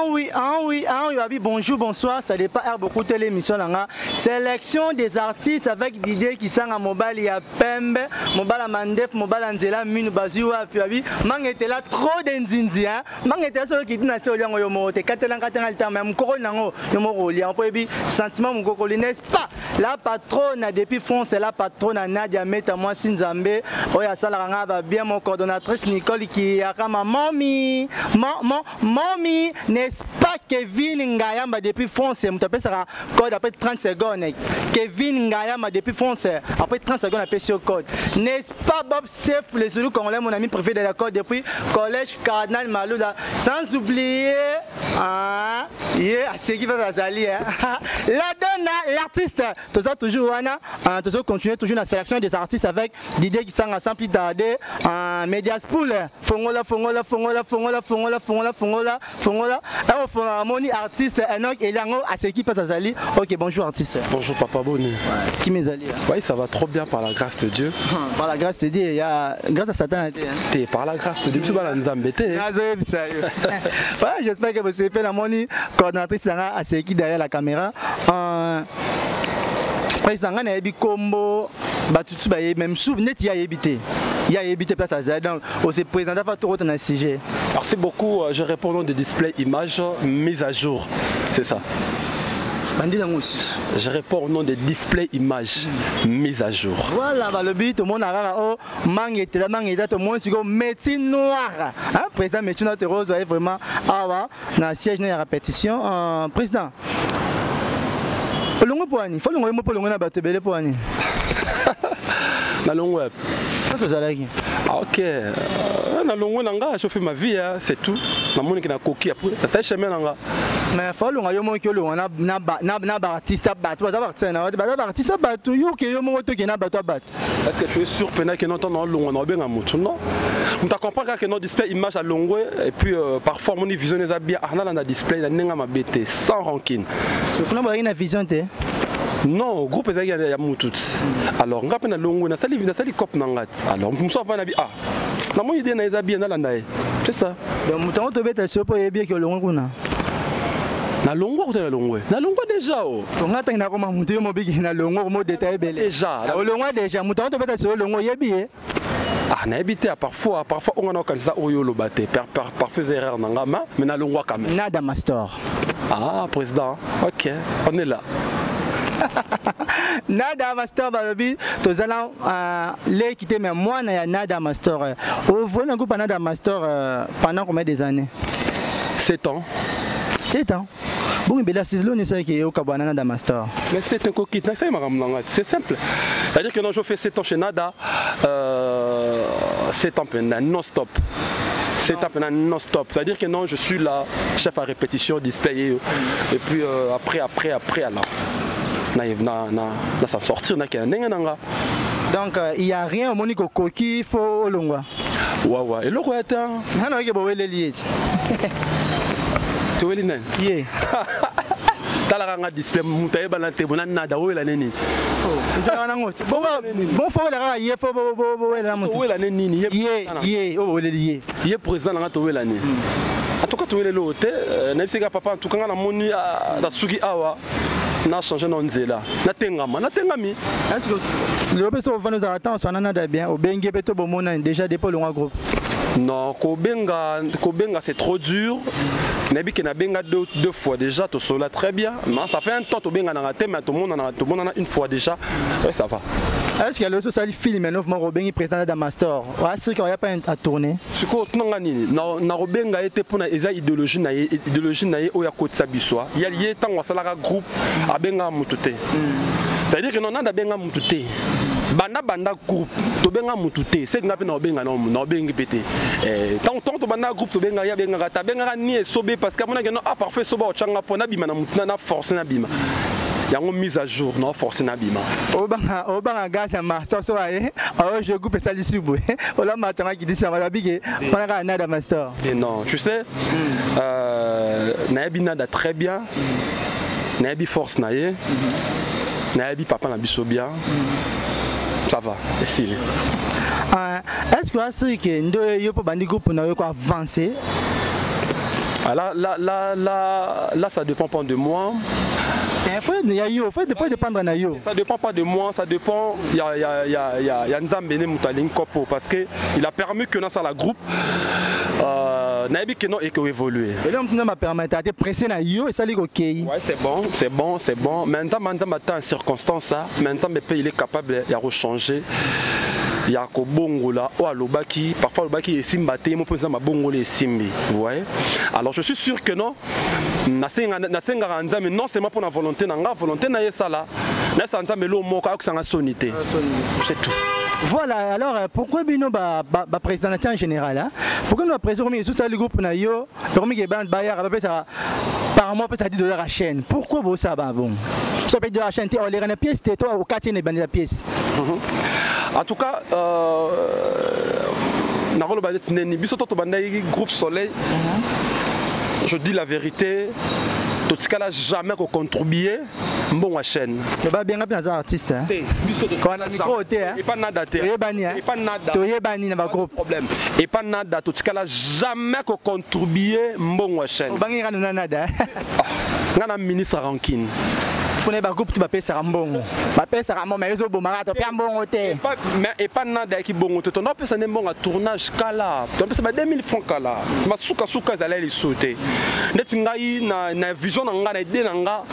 oui, bonjour, bonsoir, ça dépend beaucoup de l'émission. Sélection des artistes avec Didier qui sont à Mobile, il y a Pembe, Mobile à Mandef, Mobile Anzela, Minu Baziwa, puis man était là trop d'Inzindi, man était là sur qui n'a pas eu yomo, te katelan même Coronango, yomo, il y a un peu sentiment mon coco, n'est-ce pas? La patronne depuis France, la patronne Nadia Meta moi Sinzambe, Oya Salaranga va bien mon coordonnatrice Nicole qui a comme mamie, mamie, n'est-ce pas Kevin Ngayama depuis France, on t'appelle ça code après 30 secondes. Kevin Ngayama depuis France, après 30 secondes après ce code. N'est-ce pas Bob Sef, les Zoulous Congolais, mon ami préféré de la code depuis collège Cardinal Malouda, sans oublier, c'est qui va s'allier. La donne, l'artiste, tout ça toujours, tout ça continue toujours la sélection des artistes avec Didier qui s'en a sans plus tarder, Mediaspool, Fongola, Harmonie artiste, Enoch et Lango, à ce qui passe à Zali. Ok, bonjour artiste. Bonjour Papa Boni. Ouais. Qui m'est Zali? Oui, ça va trop bien par la grâce de Dieu. Par la grâce de Dieu, il y a grâce à Satan. Par la grâce de Dieu, tu vas nous embêter. J'espère que vous avez fait la monnaie coordinatrice à ce qui derrière la caméra. Président, on a eu combo, même sous net il y a évité. Il y a évité place à ça. Donc, on s'est présenté à tout autre sujet. Merci beaucoup. Je réponds au nom de display images mise à jour. C'est ça. Je réponds au nom de display images mise à jour. Voilà, le but, tout le monde a mangue, tout le monde a médecine noire. Président, médecine noire, rose, vraiment, dans le siège de la répétition. Président. Il faut ça c'est ok. Je fais ma vie, c'est tout. Mais est-ce que tu es sûr que tu comprends que notre display image à longue et puis parfois mon vision est bien display sans rancune. Non, groupe est à alors, on a un long na sali cop nangat. Alors, on s'en va na bi ah. Na mo idée na bien na landaye. C'est ça. Donc, mutango to beta sopo yebie que longo kuna. Na longo ou na longo? Na longo déjà oh. On a tanga comme mutu mo bigi na longo mo détail belé. Déjà. Na longo déjà mutango to beta sopo longo yebie. Ah, na habité parfois on a comme ça oyo lo baté parfois erreur nangama mais na longo quand même. Nada Master. Ah, président. OK, on est là. Nada Master balobi tozala l'équité mais moi na Nada Master. Vous voyez un groupe Nada Master pendant combien des années? 7 ans. 7 ans. Bon, mais là, c'est l'on sait qu'il y a au Kabana Nada Master. Mais c'est un coquille, c'est simple. C'est-à-dire que non, je fais 7 ans chez Nada, 7 ans non-stop. 7 ans non-stop. C'est-à-dire que non, je suis là, chef à répétition, display, et puis après, alors. Ça sortir, donc il n'y a rien au Monique Koki, il faut Longwa. Ouais, et le roi est un. Non, il y a les liés. Tu veux les nains? Yeah. Talaranga display, moutaye balante, bon, nada, où est la neni? Bon, faut la railler, faut la monter. Où est la neni? Yeah, oh, les liés. Il est président, où est la neni? En tout cas, tu es l'hôtel, n'est-ce pas, papa, en tout cas, on a moni à la Sugi Awa. Na changé non zela na tengami est-ce que le person va nous attendre sur nana bien au bengue beto bomona déjà des pôles en groupe non kobenga c'est trop dur nabi que na benga deux fois déjà to sola très bien mais ça fait un temps to benga na thème tout le monde une fois déjà ouais ça va. Est-ce qu'il y a le social film neuf mo bengi président da master ouais c'est qu'il y a pas à tourner ce ko tnanga nini na robenga était pour na idéologie na o ya kotisa biswa il y a lié tant wa sala groupe abenga mutute c'est-à-dire que non na benga mutute banda groupe to benga mutute c'est ngapi na benga na bengi pété tant to banda groupe to benga ya benga ta benga ni sobe parce que mona que non ah parfait soba o changa pona bima na mutuna na force na bima yango mise à jour non force na bima obanga gasa master so je groupe ça li subo ola matanga qui dit ça va biguer para Nada Master et non tu sais na binada très bien na bi force na ye na bi papa na biso bien ça va c'est est-ce que c'est que ndo yo po bandi groupe na yo ko avancer Là, ça dépend pas de moi. faut dépendre de yo. Ça dépend pas de moi, ça dépend. Il y a Nzambene Moutaling Kopo parce qu'il a permis que dans la groupe, Naïbi Keno et que évoluer. Et là, on m'a permis de presser na yo et ça dit ok. Ouais, c'est bon. Maintenant, attend en circonstance ça. Maintenant, il est capable de rechanger. Il y a ko bongo là ou alobaki parfois alobaki esimbate mon président ma bongo les simbi ouais alors je suis sûr que non nasenga ranza mais non seulement pour la volonté na ça là na sanza melo moko akusanga sonité c'est tout. Voilà, alors pourquoi bino ba président en général hein? Pourquoi nous président comme sous le groupe na yo comme que ban bayar ba ça par mois peut ça $10 à chaîne. Pourquoi vous ça ba bon? Ça peut $10 à chaîne on les rend pièce toi au quartier ne ban la pièce. En tout cas groupe Soleil. Je dis la vérité. Tout ce qu'elle a jamais contribué, bon à chaîne. Mais pas bien les artistes. Quand on a micro et pas nada. Et pas nada. Problème. Et pas nada. Tout ce qu'elle a jamais contribué, bon à chaîne. Bangi kana nada. On a ministre Rankine. Pour les groupe tu vas payer ça rambon. Va payer ça rambon mais ils ont bon marathon bien bon hôtel. Et pas nada qui bon hôtel. On a payé un bon à tournage kala. On a payé 2000 francs kala. Ma souka ça allait les sauter. Net ngai na vision nanga na idée nanga.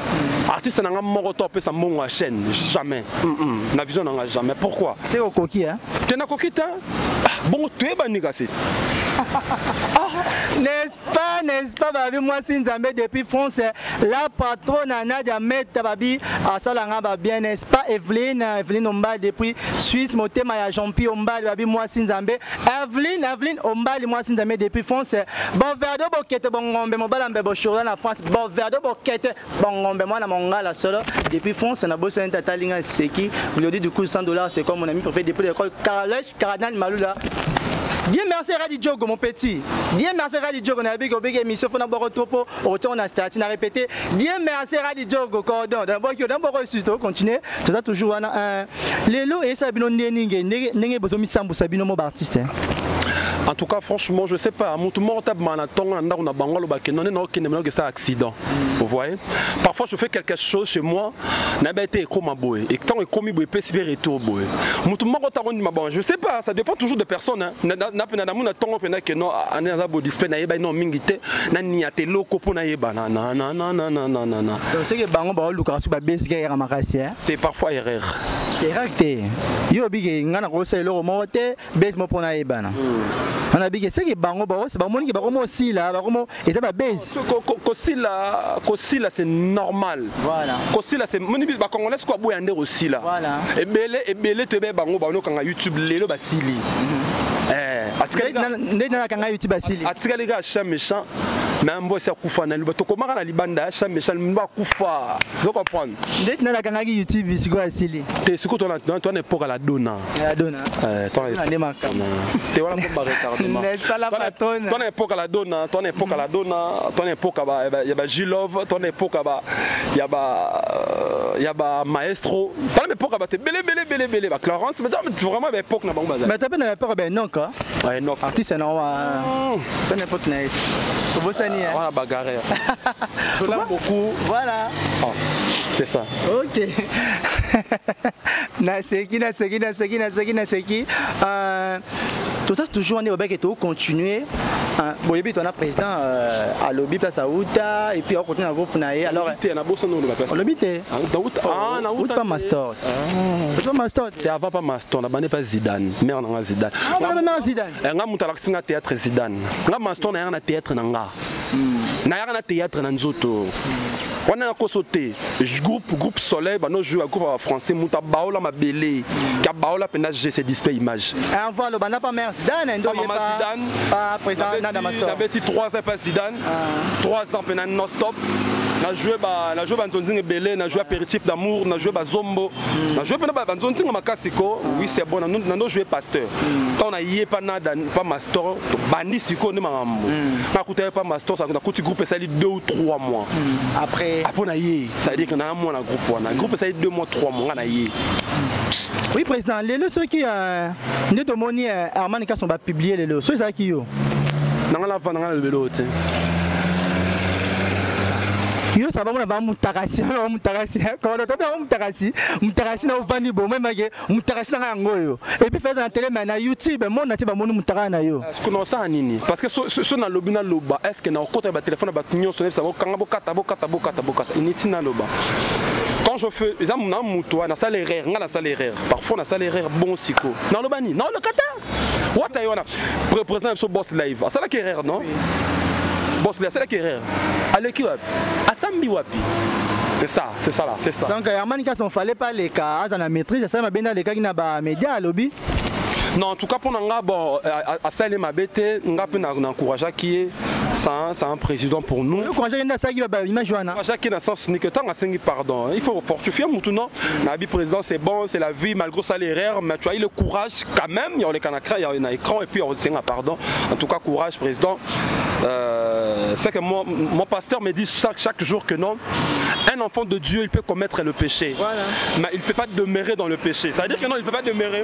Artiste nanga moko to payé ça bon à chaîne jamais. Na vision nanga jamais. Pourquoi? C'est au coquille hein. Tu na coquille bon tu es banigasi. N'est-ce pas, babi, moi, si Nzambé depuis France, la patronne Nadia Meta babi, à Salanga, bien, n'est-ce pas, Evelyne Ombal depuis Suisse, Motema ya Jean-Pi Ombal, babi, moi, si Nzambé, Evelyne Ombal, moi, si Nzambé depuis France, bon, verdo, boquette, bon, ngombe, mon balambe, bon, choura, la France, bon, verdo, boquette, bon, ngombe, moi, la monga, la solo, depuis France, on a bossé un tatalinga, c'est qui, vous lui dites du coup, $100, c'est comme mon ami qui fait depuis l'école, Cardinal Maloula. Bien merci Radio Diogo mon petit. Bien merci Radio Diogo na big émission fona boko topo autant on a starté na répété. Bien merci Radio Diogo cordon. D'abord surtout continuer. C'est ça toujours un lelo et ça bino ndenge bozomi sambu sabino mo artiste. En tout cas, franchement, je sais pas. Mon tout le monde a accident. Vous voyez? Parfois, je fais quelque chose chez moi, et quand je sais pas, ça dépend toujours de personnes. C'est parfois erreur. On a dit que c'est que bango c'est pas mon qui va comment aussi là va comment et ça va base Kosila c'est normal voilà Kosila c'est mon ba congolais quoi boyande aussi là voilà et belé te be bango ba no kanga YouTube lelo basili ndena kanga YouTube basili atika les gars cham méchant mais un boy c'est kufa na luba to komaka na libanda cham méchant mba kufa vous comprenez ndena kanga YouTube siko basili te siko toi n'est pas la dona toi te wala ko retardement ton époque à la dona ton époque y a Gilov ton époque il y a maestro ton époque te belé ba Clarence mais vraiment époque na bango mais t'as pas na époque ben non quoi ouais non artiste non ton époque na vous sani on a bagarre je l'aime beaucoup voilà c'est ça ok na seki tout ça toujours on est au bec et tout continuer bon et puis on a président à lobby place à Outa et puis on continue à groupe naé alors tu na bossa no on lobby te na Outa pas master pas master tu avant pas master na bane pas Zidane mais on a Zidane on Zidane nga mutala singa théâtre Zidane nga master na na théâtre nanga na théâtre na nzoto on a sauté groupe Soleil bah nos joueurs groupe français muta baola ma belé ka baola pena GC display image on voit le bana pas mère Zidane ndo pas président na master na beti 3 ans pas Zidane 3 ans pena non stop na joué banzonzinga belé na joué apéritif d'amour na joué bazombo na joué pena banzonzinga makasiko oui c'est bon na no joué pasteur quand on a yé pas nada pas master bandi siko ne mambo na kuta pas master ça na kuti groupe ça 2 ou 3 mois après on a yé ça veut dire qu'on a un mois dans le groupe ça 2 mois 3 mois on a yé. Oui président les ceux qui ne te moni Armand qui sont pas publier les ceux ça qui yo dans la vente dans le vélo yo ça va mona mutakasi quand on entend mutakasi na ovandi bo même ke mutakasi na yango yo et puis faire na télé mais na YouTube mona ti ba mona mutakana na yo est-ce que non ça nini parce que so na lobina loba est-ce que na okota ba téléphone ba tinyo sonner ça kanga bokata initi na loba quand je fais les amis na muto na salle erreur nga na salle erreur parfois na salle erreur bon siko na lobani na le kata what ayona président so boss live ça la erreur non boss live ça la erreur aleki wapi asambi wapi c'est ça là c'est ça donc Herman ka son fallait pas les cas à la maîtrise ça m'a bien dans les cas qui na ba média lobby. Non, en tout cas pour nga bon à ça les mabete nga pe na encourager qui c'est un président pour nous. Encourager na ça qui ba image joana. Encourager na sens ni que tant asengi pardon. Il faut fortifier maintenant. Na bi président c'est bon, c'est la vie malgré ça l'erreur mais tu as eu le courage quand même, il y a les canacra, il y a un écran et puis on senga pardon. En tout cas courage président. C'est que mon pasteur me dit chaque jour que non, un enfant de Dieu il peut commettre le péché, voilà. Mais il ne peut pas demeurer dans le péché. Ça veut dire que non, il ne peut pas demeurer.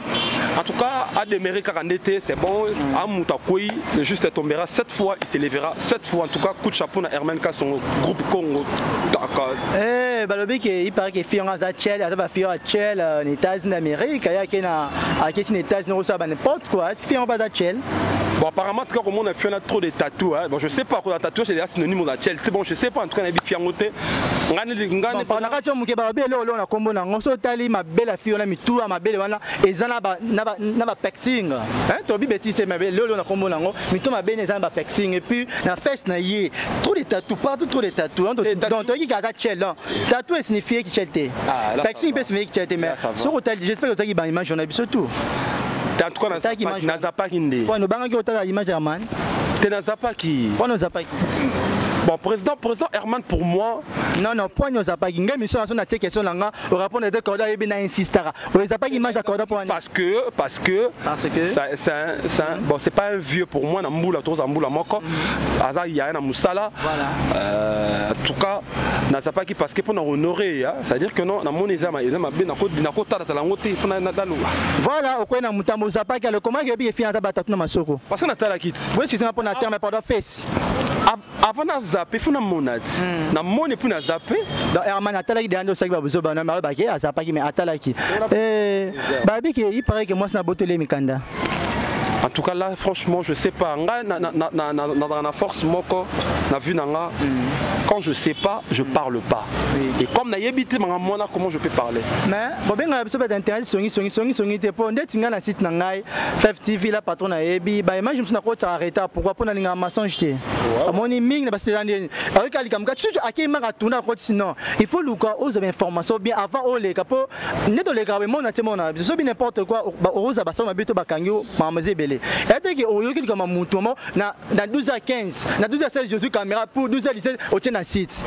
En tout cas, à demeurer car en été, c'est bon. À Moutakoui, le juste tombera 7 fois, il s'élèvera 7 fois. En tout cas, coup de chapeau à Herman Ka, son groupe Congo. Eh, balobi il paraît que Fiona Zachel, elle va faire Zachel en États-Unis d'Amérique, il y a qui na en États-Unis ça n'importe quoi. Est-ce que Fiona va Zachel? Bon, apparemment, quand on a fait trop de tatouages, hein. Bon, je sais pas quoi, la tatouage c'est synonyme de Zachel. Bon, je sais pas en tout cas, on a bien fiangoté. Pendant que tu as balobi là on combo na ngoso tali ma belle Fiona mitou ma belle wana ezana na pexing. Hein, Tobi Betty ma belle là on combo na ngo mitou ma belle ezana ba pexing et puis na fesse na yé. Trop de tatouages, partout trop de tatouages. Donc toi qui a Zachel là. Tatou signifie qu'il chelte. Pexing peut signifier qu'il chelte mais sur hôtel j'espère que tu as une image on a surtout. En tout cas, na zapa kinde. Pour nous bango qui a image Herman. T'es na zapa qui. Pour nous zapa qui. Bon, président Herman pour moi. Non, point nos zapa qui. Ngam mission na te question langa au rapport de corda et bina insistara. On zapa qui image corda pour parce que bon, c'est pas un vieux pour moi na mbula to za mbula moko. Aza ya na musala. Voilà. En tout cas, na zapa qui parce que pour nous honorer, c'est-à-dire que non na mon ezama bien na kota ta langote fona na dalu. Voilà, au na mutambo zapa qui le comment que bien fina ta batatu na masoko. Parce que na tala kit. Oui, c'est ça pour na terme pendant face. Avant na zappé fona monat. Na moni pour na zappé. Donc Herman atala qui derrière ça qui va vous ba na ba qui azapa qui mais atala qui. Babi qui il paraît que moi c'est na botele mikanda. En tout cas là franchement je sais pas na force moko na vu nanga quand je sais pas je parle pas et comme na yebité mona comment je peux parler mais bon ben ça va d'intérêt songi te pour ndetinga na site nangai 5 TV la patron na yebi ba image je me ko arrêter pourquoi pour na linga mensonge te amoni ming na ba c'est avec ali kam ka tu akima ka tuna ko sinon il faut luka aux informations bien avant au les capo neto les gars mona te mona so bien n'importe quoi au za ba ça mabito bakangi mamaze belé et que oyoki comme mutu na 12h15 na 12h16 Jésus caméra pour 12h17 au tien na site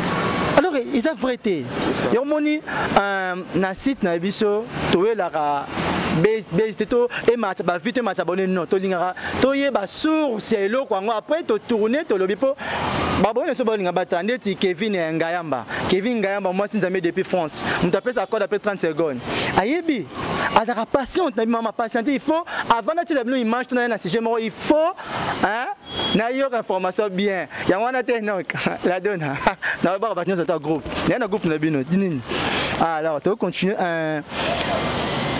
alors ils ont vérité yo moni na site na biso toye la base to et match ba vite match abonné non to lingara to ye ba source eloko ngo après to tourner to lobi po ba bonne so bolinga batande ti Kevin Ngayamba moi sinzame depuis France on t'appelle ça code après 30 secondes ayebi azaka patiente na maman patiente il faut avant d'être la image na sujet il faut hein na yo information bien ya wana te non la donne na ba ba nous dans groupe na groupe na bino dinini alors tu continuer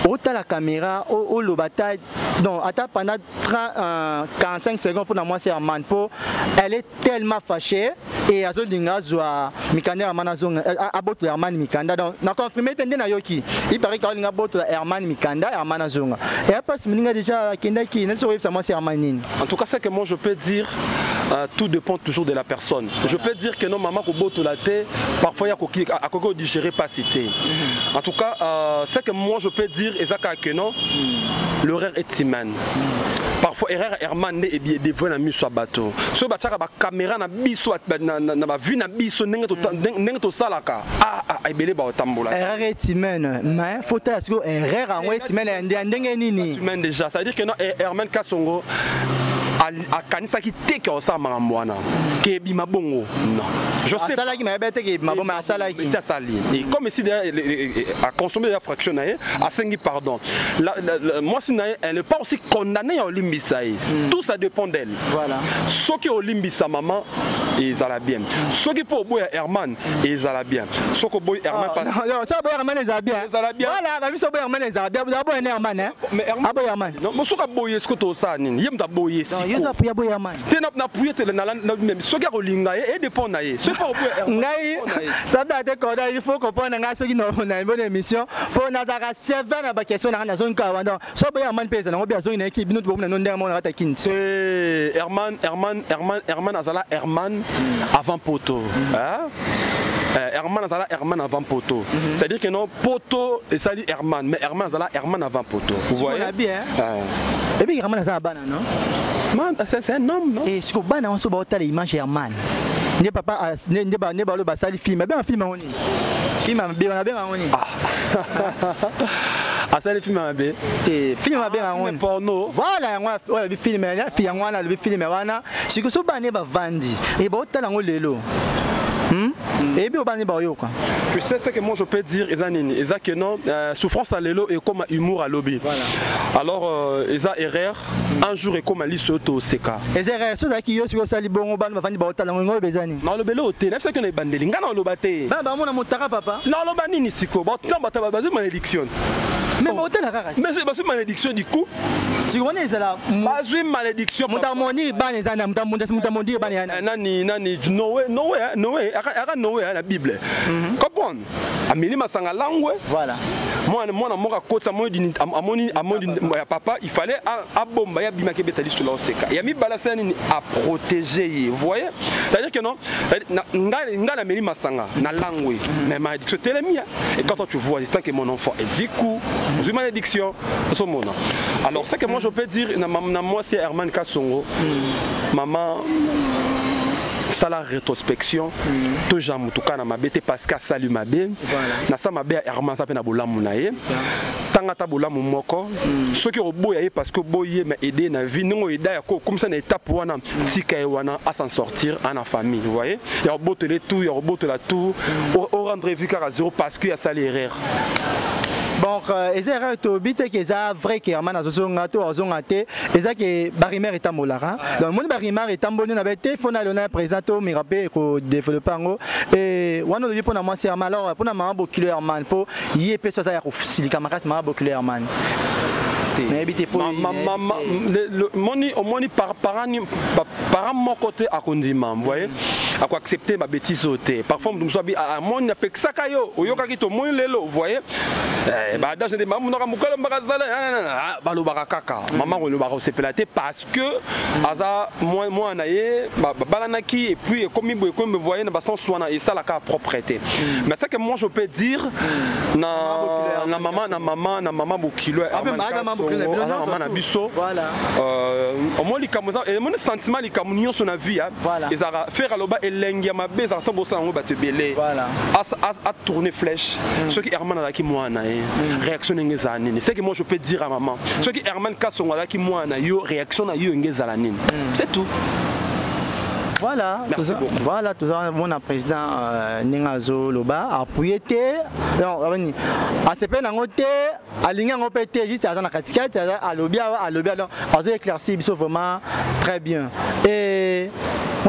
autant la caméra au le bataille donc attends pendant 45 secondes pour moi c'est Herman po elle est tellement fâchée et azolinga zwa mikanda Herman azonga aboto Herman mikanda donc na confirmer tende na yoki il paraît qu'alinga aboto Herman mikanda Herman azonga et après ce minga déjà kenda ki na so ça moi c'est Herman nini en tout cas c'est que moi je peux dire tout dépend toujours de la personne. Je peux dire que non maman ko boto la té parfois il y a koko digérer pas cité. En tout cas c'est que moi je peux dire ezaka que non l'erreur est humaine. Parfois erreur Herman et bien devant na miso bateau. So bataka ba caméra na biso na ba vue na biso ndenge to salaka. Ebele ba otambola. Erreur est humaine mais faut être sûr erreur en est humaine ndenge nini. Humaine déjà, ça veut dire que non Herman Kasongo a kanisa qui te que ça mamwana que bima bongo non je sais ça là qui m'a bête que ma bonne ça là qui ça sali et comme ici à consommer la fraction à 5 pardon moi si elle n'est pas aussi condamnée à Olimbisa tout ça dépend d'elle voilà ce qui Olimbisa maman ezala bien. Soki po boya Herman ezala bien. Soko boy Herman pas. Non, ça boya Herman ezala bien. Ezala bien. Voilà, ba biso boya Herman ezala bien. Vous boya Herman hein. Mais Herman boya Herman. Non, mo soka boye sko to sa nini. Yem da boye siko. Non, yesa pour boya Herman. Te na puye te na même soki rolinga e dépend na ye. Soki po boya Herman. Ngai ça doit être correct, il faut comprendre nga soki na une bonne émission pour na zaka serveur na ba question na zone ka wanda. So boya Herman pesa na obi zone na équipe bino to na ndenge mo na ta kinti. Herman azala Herman avant poto. Hein? Herman azala Herman avant poto. C'est-à-dire que non poto et ça dit Herman, mais Herman azala Herman avant poto. Vous voyez? Bien. Et puis Herman azala bana non? Man, c'est un homme non? Et ce que bana on se bat l'image Herman. Ne papa ne ba lo ba sali film, ben un film on ni. Film on a bien on ni. Ah ça les films à bé. Film à bien on. Porno. Voilà, ouais le film là, film wana le film wana. Ce que so bana ba vandi. Et ba otala ngo lelo. Et bien, tu sais ce que moi je peux dire, Ezanini, Eza que non, souffrance à l'élo et comme humour à lobby. Voilà. Alors, Eza erreur, un jour et comme Alice Soto Seka. Eza erreur, c'est qui yo sur sali bon ban va vendre ba ngo bezani. Non le belo te, n'est-ce que ne bandeli, ngana lo baté. Ba mo na motaka papa. Non lo bani ni siko, ba tamba ba bazu malédiction. Mais ba hôtel rara. Mais c'est bazu malédiction du coup. Tu connais ça bazu malédiction. Mutamoni ban ezana mutamoni ban yana. Nani Noé, aka Noé la Bible. Comprendre? Ameli masanga langwe. Voilà. Moi na kotsa amoni papa, il fallait abomba ya bimake betali sur l'oseka. Il y a mis balasani à protéger, vous voyez? C'est-à-dire que non, nga meli masanga na langwe. Mais malédiction telemia. Et quand tu vois, c'est que mon enfant est du coup, une malédiction, c'est mon nom. Alors c'est que moi je peux dire, moi c'est Herman Kasongo, maman. Ça la rétrospection tout jamais en tout cas na mabete parce que salut mabe na ça mabe Herman ça pe na bolamu na ye tanga ta bolamu moko ceux qui oboya parce que boye mais aider na vie non aider comme ça na étape wana tika wana à s'en sortir en famille vous voyez il y a boteler tout il y a boteler tout au rendre vie à zéro parce qu'il y a ça l'erreur. Donc, les erreurs to bite que ça vrai que Herman azonga to azonga te eza que barimer est amolara donc mon barimer est ambonné na bete fona le président to mirapé ko développer ngo et wana le pona moi c'est alors pona ma bokilo Herman po yé pe ça ya ko silika makas ma bokilo Herman mais habité pour moni par mon côté à condiment vous voyez à quoi accepter ma bêtise sauter parfois nous sommes à mon na peksa kayo oyoka ki to mon lelo vous voyez bah dans des mamans na mukala mbakazala balo bakaka maman ko le baro sepelate parce que aza moi naye balanaki et puis comme vous voyez na basan soina et ça la ka propreté mais ça que moi je peux dire na maman bokilo maman na biso voilà au moins les camouflages et mon sentiment les camouflages sur la vie ils a faire aloba elengia mabe za to bosa ngo batebele voilà à tourner flèche ce qui Herman a qui moi na réaction ngeza nini c'est que moi je peux dire à maman ce qui Herman Kasongo a qui moi na yo réaction na yo ngeza la nini c'est tout. Voilà, voilà, tout ça, mon président Ningazo Loba a appuyé, à ce point, à l'ingénieur pété, juste à la catique, à l'obia, alors, à éclairci, ils sont vraiment très bien. Et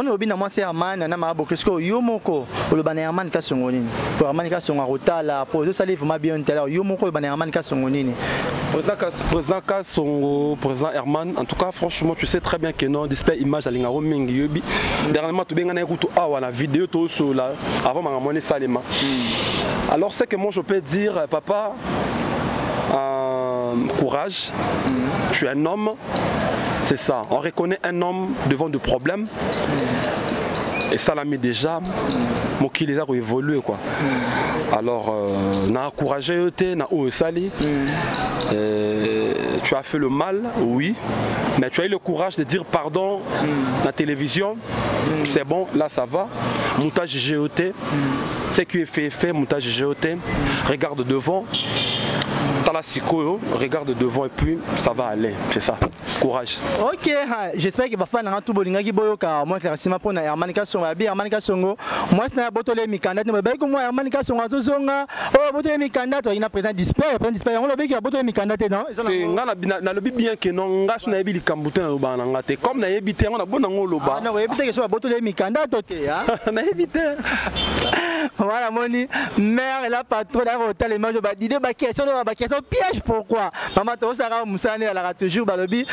on a oublié, moi, c'est Herman, on a beaucoup de Yomoko, le banner Herman Kasongoni, pour Herman Kasongo, Rotala, pour eux, ça livre ma bien, Yomoko, le banner Herman Kasongoni. Président Kasongo, président Herman, en tout cas, franchement, tu sais très bien que non, display image à l'ingénieur Mingi. Dernièrement, tu as vu la vidéo là, avant ma monnaie salima. Alors, c'est que moi je peux dire, papa, courage, tu es un homme, c'est ça. On reconnaît un homme devant des problèmes. Et ça l'a mis déjà, mon qui les a évolué quoi. Alors, on a encouragé, tu as fait le mal, oui, mais tu as eu le courage de dire pardon à la télévision, c'est bon, là ça va. Montage GOT, ce qui est fait, montage GOT, regarde devant, regarde devant et puis ça va aller, c'est ça. courage. Ok, j'espère qu'il va faire un tout bolinga qui boyoka moi clairement pour na Herman Kasongo abi Herman Kasongo moi c'est na botole mikanda ne ba ko moi Herman Kasongo azozonga oh botole mikanda to ina présent display on lobi ki botole mikanda te non nga na lobi bien que non nga so na yebi likambu te na loba na nga te comme na yebi te nga na bona ngo loba non yebi te que so botole mikanda to te hein na yebi te voilà moni mère la patron dans l'hôtel image ba dide ba question piège pourquoi maman to sara musane elle a toujours ba lobi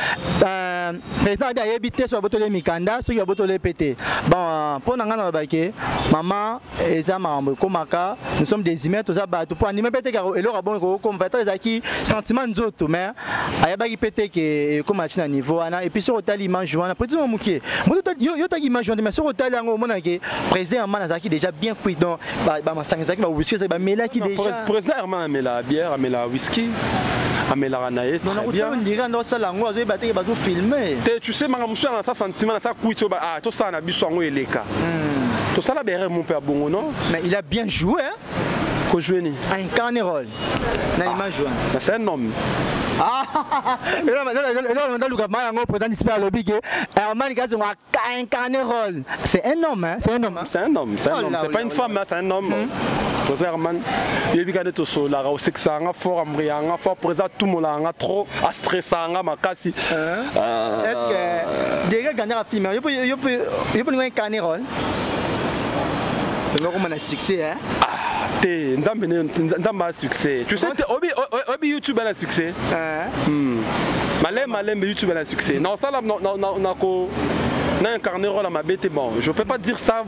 président da yebité sur botole mikanda sur botole pété bon pour nanga na baké maman eza marambo komaka nous sommes des humains to za ba to pour animer pété car elora bon ko combattre ezaki sentiment nzoto mais ayabaki pété que comme machine à niveau ana et puis sur hôtel image wana petit momuké yo ta image wana mais sur hôtel yango mona ke président man azaki déjà bien cuit donc ba masangezaki ba whisky ba melaki déjà président Herman amela bière amela whisky amela naïe non bien on dirait dans ça lango azo battre ba filmer tu sais manga musu na sa sentiment na sa kuito ba ah to ça na biso ngo eleka to ça la bere mon père bongo non mais il a bien joué hein ko jouer ni incarné rôle na image joué c'est un homme c'est un homme hein c'est un homme c'est un homme c'est pas une femme c'est un homme Herman il est bien tout seul là au sexe anga fort ambrianga fort présent tout mon anga trop à stressanga makasi est-ce que déjà gagner un film il peut incarner rôle donc on a succès hein te nzamba succès tu sais obi YouTube a succès malem YouTube a succès non ça là non ko na incarné rôle à ma bête bon je peux pas dire ça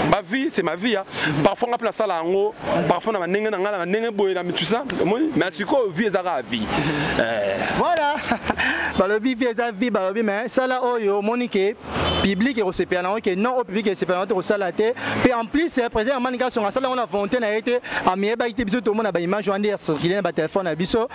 ma vie c'est ma vie hein parfois on place ça là en haut parfois on a nenge boy là mais tu sais mais tu quoi vie ezara vie voilà bah le vie ezara vie bah mais ça là oyo monique public et recépé non que non au public et c'est pas notre salaté et en plus c'est président manika son ça là on a volonté na été a mieba été biso tout le monde a image joindre circuler ba téléphone à biso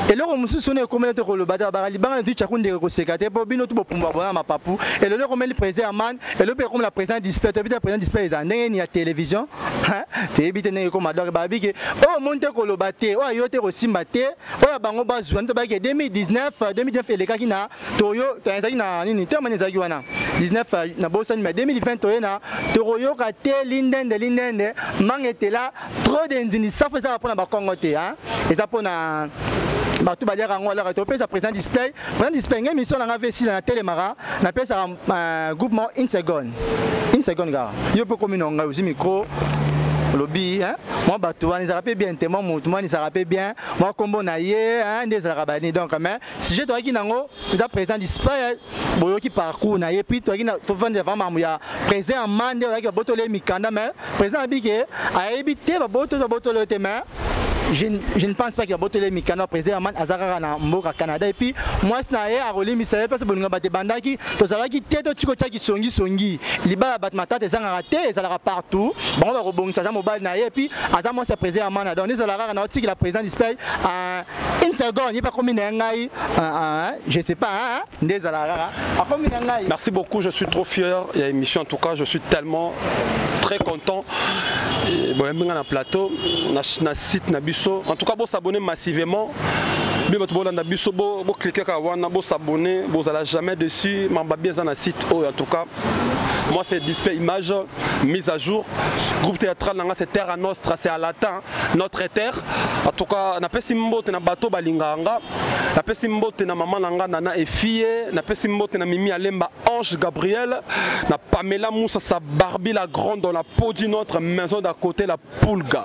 et là on musu sonner communauté ko le bata ba libanga dit chakunde ko sekate po bino to pomba bona ma papu et le comme le président man et le comme la président display to président display za ndenge ni à télévision hein te ebite ndenge ko mador ba biki oh monte ko lo baté oh yote ko simba te oh bango ba joindre ba 2019 eleka kina toyo tanzaki na nini te mani zaki wana 19 na bosani mais 2020 toyo na toroyo ka te lindende mangete là trop d'indini ça fait ça pour na ba Congo te hein et ça pour na bato ba diaka ngo la to pesa président display ngai mission na vesi na telemara na pesa groupement une seconde gars yo peut comme non aussi micro lobby hein moi bato wana ça rappelle bien tellement moi ça rappelle bien moi combo na ye hein des arabani donc mais si je toi qui nango le président display boyo qui parcours na ye puis toi qui to vendre vraiment ya président mande avec botole mikanda mais président abike a évité ba botole te mais je ne pense pas qu'il y a botolé mikano président man azara na mboka Canada et puis moi c'est na ye a roli misale parce que bolinga bate bandaki to zala ki teto tiko taki songi liba bat matata ezanga raté ezala partout bon ba robongisa za mobile na ye et puis aza moi c'est président man donc ezala rara na otiki la président display une seconde il pas comme ngai je sais pas hein ndezala rara comme ngai. Merci beaucoup, je suis trop fier il y a émission en tout cas je suis tellement très content bon on a un plateau na site na biso en tout cas bon s'abonner massivement bien votre bon na biso bon cliquer ka wana bon s'abonner bon allez jamais dessus mamba bien dans site oh en tout cas moi c'est display image mise à jour groupe théâtral nanga c'est Terra Nostra c'est à latin notre terre en tout cas na pesi mbote na bato balinganga na pesi mbote na maman nanga nana et fille na pesi mbote na Mimi Alemba Ange Gabriel na Pamela Moussa sa Barbie la grande dans la peau d'une autre maison d'à côté la Pulga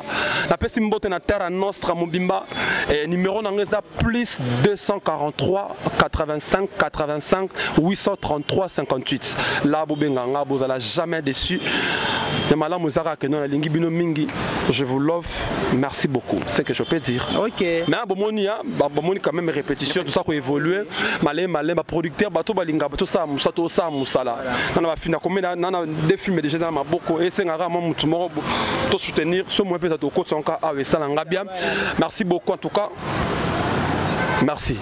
na pesi mbote na Terra Nostra Mobimba et numéro nanga plus 243 85 85 833 58 là bobenganga bozala jamais déçu de malam muzara que non la lingi bino mingi je vous love merci beaucoup c'est que je peux dire ok mais bomoni quand même répétition tout ça ko évoluer malé ba producteur bato balinga bato ça musato ça musala na ba fina combien na des films déjà dans ma boko et c'est ngara mo mutu mo to soutenir ce moins peut-être au côté son cas avec ça bien merci beaucoup en tout cas merci.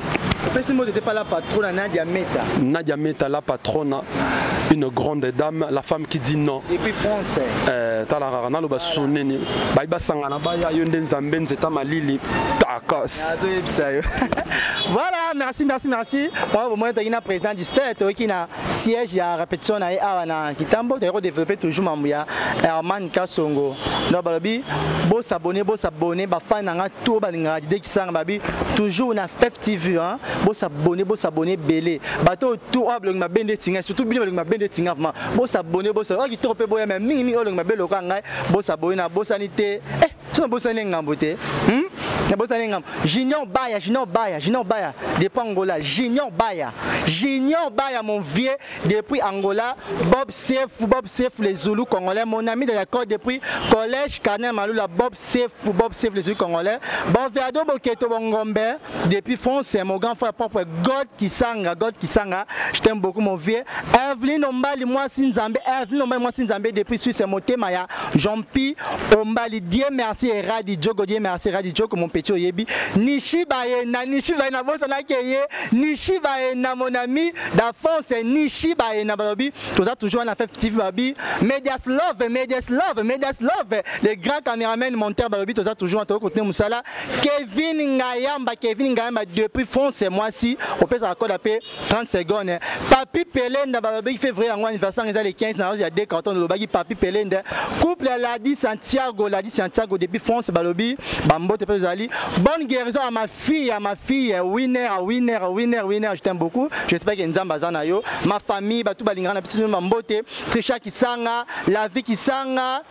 Après, ce mot n'était pas la patronne, Nadia Meta. Nadia Meta, la patronne, une grande dame, la femme qui dit non. Et puis français. Talarana, le basonné, Baïba Sangana, Baya, Yonden Zamben, c'est Amalili, Takos. Voilà, merci. Au moins, tu as un président du SPET qui a siège, il y a répétition à Kitambo, tu as développé toujours Mamouya, Herman Kassongo. Donc, bon s'abonner, fan nanga tout balinga dès qui sang babi toujours na FEF TV hein. Bon s'abonner belé. Bato tout oblong ma bende tinga surtout bien ma bende tinga vraiment. Bon s'abonner, qui trop peu boya même mingi oblong ma belo kanga. Bon s'abonner na bosanité. Tu na bosané ngamboté. Na bosané ngam. Junior Baya depuis Angola. Junior Baya mon vieux depuis Angola. Bob Sef les Zoulous congolais. Mon ami de l'école depuis collège Canet Maloula. Bob Sef les Zoulous congolais. Bon Verdo Boketo Bongombe depuis France mon grand frère propre God Kisanga. Je t'aime beaucoup mon vieux. Evelyn Ombali moi Sinzambe. Depuis Suisse Motema ya Jean-Pi Ombali. Dieu merci Radi Djoko. Dieu merci Radi Djoko mon petit Oyebi. Nishibaye na bosa na keye. Nishibaye na mon ami d'AfFrance Nishibaye na balobi. Tout ça toujours na fait TV babi. Medias love. Les grands caméramans monteur balobi tout ça toujours en côté Moussala. Kevin Ngayamba depuis France moi-ci. On peut s'accorder à paix 30 secondes. Papi Pelenda balobi il fait vrai en anniversaire il y a 15 ans il y a des cantons de Lobagi Papi Pelenda. Couple Ladi Santiago depuis France balobi. Bambo te peux aller. Bonne guérison à ma fille winner, je t'aime beaucoup. J'espère que Nzamba Zanayo, ma famille, tout balingana piscine mambote, Trisha Kisanga, la vie Kisanga,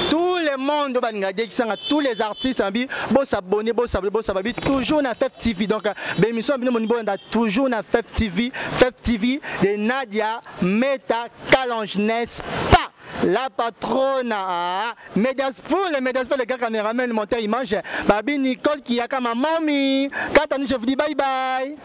tout le monde balingade Kisanga, tous les artistes bon s'abonner, toujours na FEF TV donc l'émission bien mon niveau toujours na FEF TV de Nadia Meta Kalange n'est-ce pas? La patronne, Medias pour les gars caméramans, monteur image, Babi Nicole qui a comme ma mamie. Quand je vous dis bye bye.